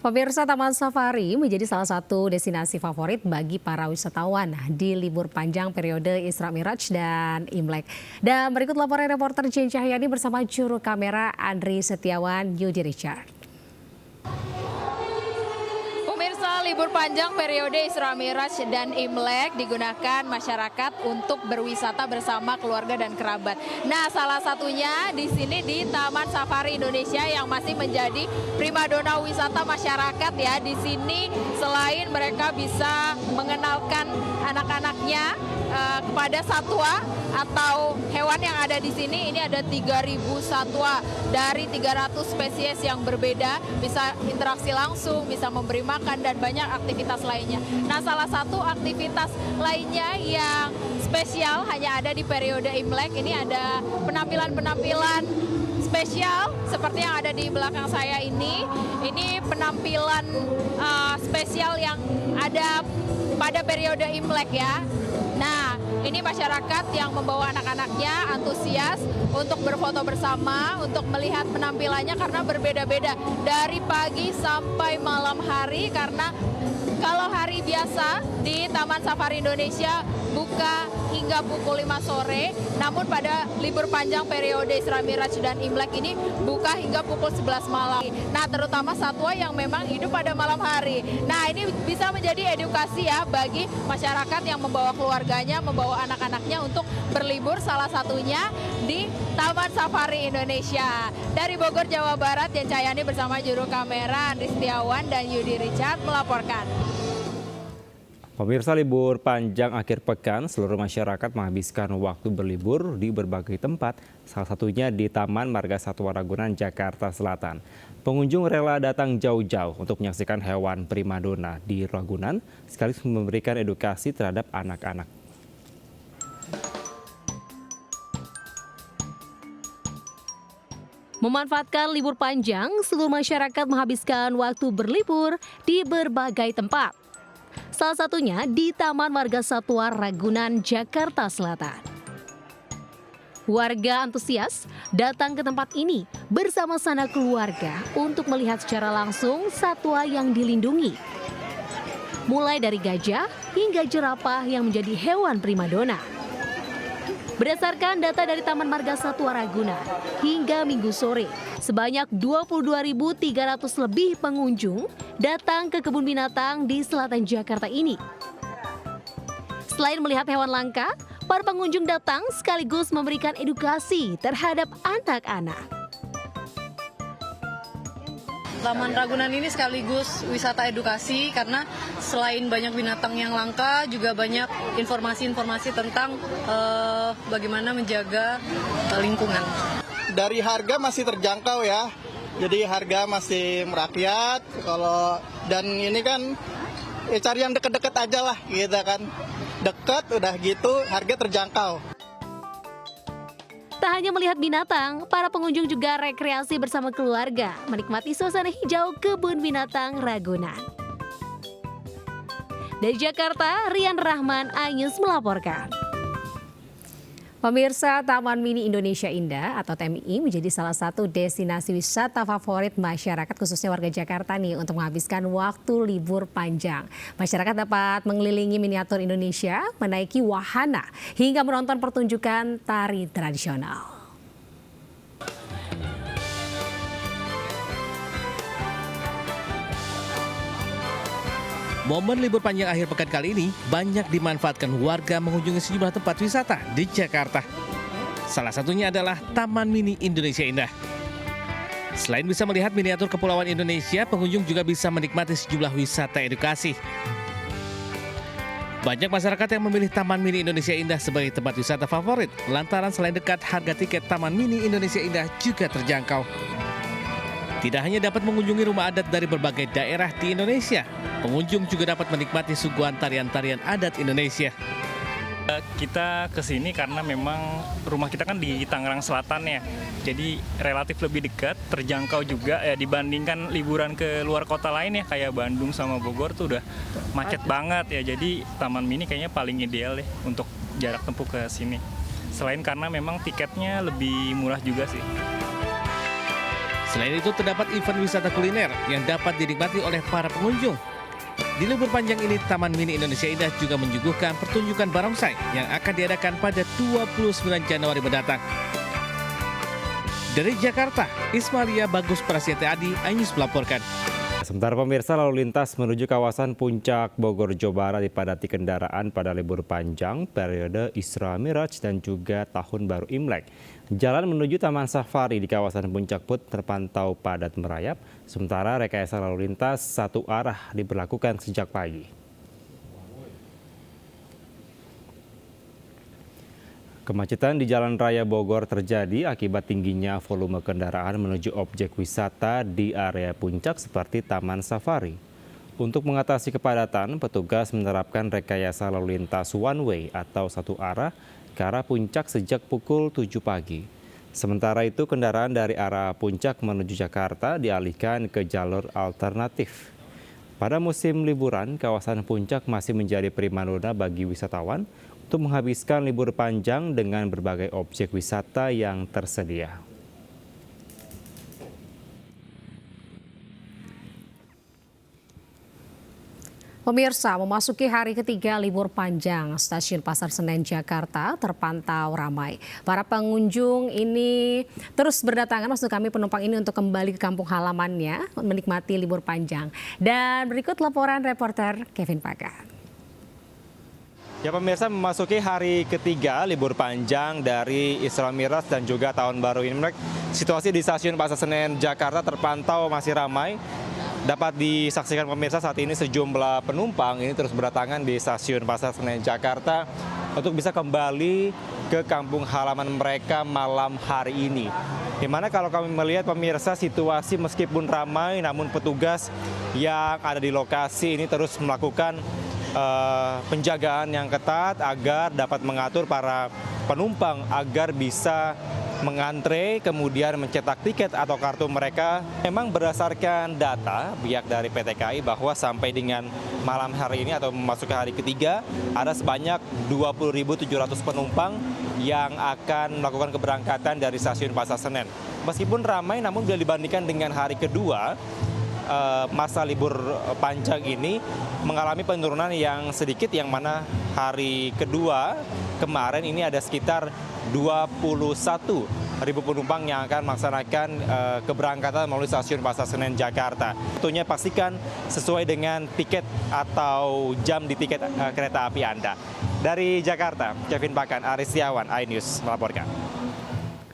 Pemirsa, Taman Safari menjadi salah satu destinasi favorit bagi para wisatawan di libur panjang periode Isra Miraj dan Imlek. Dan berikut laporan reporter Jen Cahyani bersama juru kamera Andri Setiawan, Yudi Richard. Pemirsa, libur panjang periode Isra Miraj dan Imlek digunakan masyarakat untuk berwisata bersama keluarga dan kerabat. Nah, salah satunya di sini di Taman Safari Indonesia yang masih menjadi primadona wisata masyarakat ya. Di sini selain mereka bisa mengenalkan anak-anaknya kepada satwa atau hewan yang ada di sini, ini ada 3.000 satwa dari 300 spesies yang berbeda, bisa interaksi langsung, bisa memberi makan dan banyak aktivitas lainnya. Nah, salah satu aktivitas lainnya yang spesial hanya ada di periode Imlek, ini ada penampilan-penampilan spesial seperti yang ada di belakang saya ini. Ini penampilan spesial yang ada pada periode Imlek ya. Nah, ini masyarakat yang membawa anak-anaknya antusias untuk berfoto bersama, untuk melihat penampilannya karena berbeda-beda dari pagi sampai malam hari, karena kalau hari biasa di Taman Safari Indonesia buka hingga pukul 5 sore, namun pada libur panjang periode Isra Miraj dan Imlek ini buka hingga pukul 11 malam. Nah, terutama satwa yang memang hidup pada malam hari. Nah, ini bisa menjadi edukasi ya bagi masyarakat yang membawa keluarganya, membawa anak-anaknya untuk berlibur, salah satunya di Taman Safari Indonesia. Dari Bogor, Jawa Barat, Jen Cahyani bersama juru kamera Andri Setiawan dan Yudi Richard melaporkan. Pemirsa, libur panjang akhir pekan, seluruh masyarakat menghabiskan waktu berlibur di berbagai tempat, salah satunya di Taman Marga Satwa Ragunan, Jakarta Selatan. Pengunjung rela datang jauh-jauh untuk menyaksikan hewan primadona di Ragunan, sekaligus memberikan edukasi terhadap anak-anak. Memanfaatkan libur panjang, seluruh masyarakat menghabiskan waktu berlibur di berbagai tempat. Salah satunya di Taman Marga Satwa Ragunan, Jakarta Selatan. Warga antusias datang ke tempat ini bersama sanak keluarga untuk melihat secara langsung satwa yang dilindungi. Mulai dari gajah hingga jerapah yang menjadi hewan primadona. Berdasarkan data dari Taman Marga Satwa Ragunan, hingga Minggu sore, sebanyak 22.300 lebih pengunjung datang ke kebun binatang di selatan Jakarta ini. Selain melihat hewan langka, para pengunjung datang sekaligus memberikan edukasi terhadap anak-anak. Taman Ragunan ini sekaligus wisata edukasi karena selain banyak binatang yang langka, juga banyak informasi-informasi tentang bagaimana menjaga lingkungan. Dari harga masih terjangkau ya, jadi harga masih merakyat. Dan ini kan cari yang deket-deket aja lah, gitu kan. Deket udah gitu, harga terjangkau. Tak hanya melihat binatang, para pengunjung juga rekreasi bersama keluarga, menikmati suasana hijau kebun binatang Ragunan. Dari Jakarta, Rian Rahman, iNews melaporkan. Pemirsa, Taman Mini Indonesia Indah atau TMI menjadi salah satu destinasi wisata favorit masyarakat, khususnya warga Jakarta nih, untuk menghabiskan waktu libur panjang. Masyarakat dapat mengelilingi miniatur Indonesia, menaiki wahana, hingga menonton pertunjukan tari tradisional. Momen libur panjang akhir pekan kali ini banyak dimanfaatkan warga mengunjungi sejumlah tempat wisata di Jakarta. Salah satunya adalah Taman Mini Indonesia Indah. Selain bisa melihat miniatur kepulauan Indonesia, pengunjung juga bisa menikmati sejumlah wisata edukasi. Banyak masyarakat yang memilih Taman Mini Indonesia Indah sebagai tempat wisata favorit, lantaran selain dekat, harga tiket Taman Mini Indonesia Indah juga terjangkau. Tidak hanya dapat mengunjungi rumah adat dari berbagai daerah di Indonesia, pengunjung juga dapat menikmati suguhan tarian-tarian adat Indonesia. Kita kesini karena memang rumah kita kan di Tangerang Selatan ya, jadi relatif lebih dekat, terjangkau juga ya dibandingkan liburan ke luar kota lain ya, kayak Bandung sama Bogor tuh udah macet banget ya, jadi Taman Mini kayaknya paling ideal deh untuk jarak tempuh ke sini. Selain karena memang tiketnya lebih murah juga sih. Selain itu terdapat event wisata kuliner yang dapat dinikmati oleh para pengunjung. Di libur panjang ini, Taman Mini Indonesia Indah juga menyuguhkan pertunjukan barongsai yang akan diadakan pada 29 Januari mendatang. Dari Jakarta, Ismalia Bagus Prasetya Adi, iNews melaporkan. Sementara pemirsa, lalu lintas menuju kawasan Puncak Bogor, Jawa Barat dipadati kendaraan pada libur panjang, periode Isra Miraj dan juga Tahun Baru Imlek. Jalan menuju Taman Safari di kawasan Puncak pun terpantau padat merayap, sementara rekayasa lalu lintas satu arah diberlakukan sejak pagi. Kemacetan di Jalan Raya Bogor terjadi akibat tingginya volume kendaraan menuju objek wisata di area puncak seperti Taman Safari. Untuk mengatasi kepadatan, petugas menerapkan rekayasa lalu lintas one way atau satu arah ke arah puncak sejak pukul 7 pagi. Sementara itu, kendaraan dari arah puncak menuju Jakarta dialihkan ke jalur alternatif. Pada musim liburan, kawasan puncak masih menjadi primadona bagi wisatawan untuk menghabiskan libur panjang dengan berbagai objek wisata yang tersedia. Pemirsa, memasuki hari ketiga libur panjang, Stasiun Pasar Senen Jakarta terpantau ramai. Para pengunjung ini terus berdatangan, maksud kami penumpang ini untuk kembali ke kampung halamannya, menikmati libur panjang. Dan berikut laporan reporter Kevin Pagan. Ya pemirsa, memasuki hari ketiga libur panjang dari Isra Miraj dan juga Tahun Baru Imlek, situasi di Stasiun Pasar Senen Jakarta terpantau masih ramai. Dapat disaksikan pemirsa, saat ini sejumlah penumpang ini terus berdatangan di Stasiun Pasar Senen Jakarta untuk bisa kembali ke kampung halaman mereka malam hari ini. Dimana kalau kami melihat pemirsa, situasi meskipun ramai namun petugas yang ada di lokasi ini terus melakukan penjagaan yang ketat agar dapat mengatur para penumpang agar bisa mengantre kemudian mencetak tiket atau kartu mereka. Memang berdasarkan data pihak dari PT KAI bahwa sampai dengan malam hari ini atau memasuki hari ketiga ada sebanyak 20.700 penumpang yang akan melakukan keberangkatan dari Stasiun Pasar Senen. Meskipun ramai namun bila dibandingkan dengan hari kedua, masa libur panjang ini mengalami penurunan yang sedikit, yang mana hari kedua kemarin ini ada sekitar 21.000 penumpang yang akan melaksanakan keberangkatan melalui Stasiun Pasar Senen Jakarta. Tentunya pastikan sesuai dengan tiket atau jam di tiket kereta api Anda. Dari Jakarta, Kevin Pagan, Aris Setiawan, iNews melaporkan.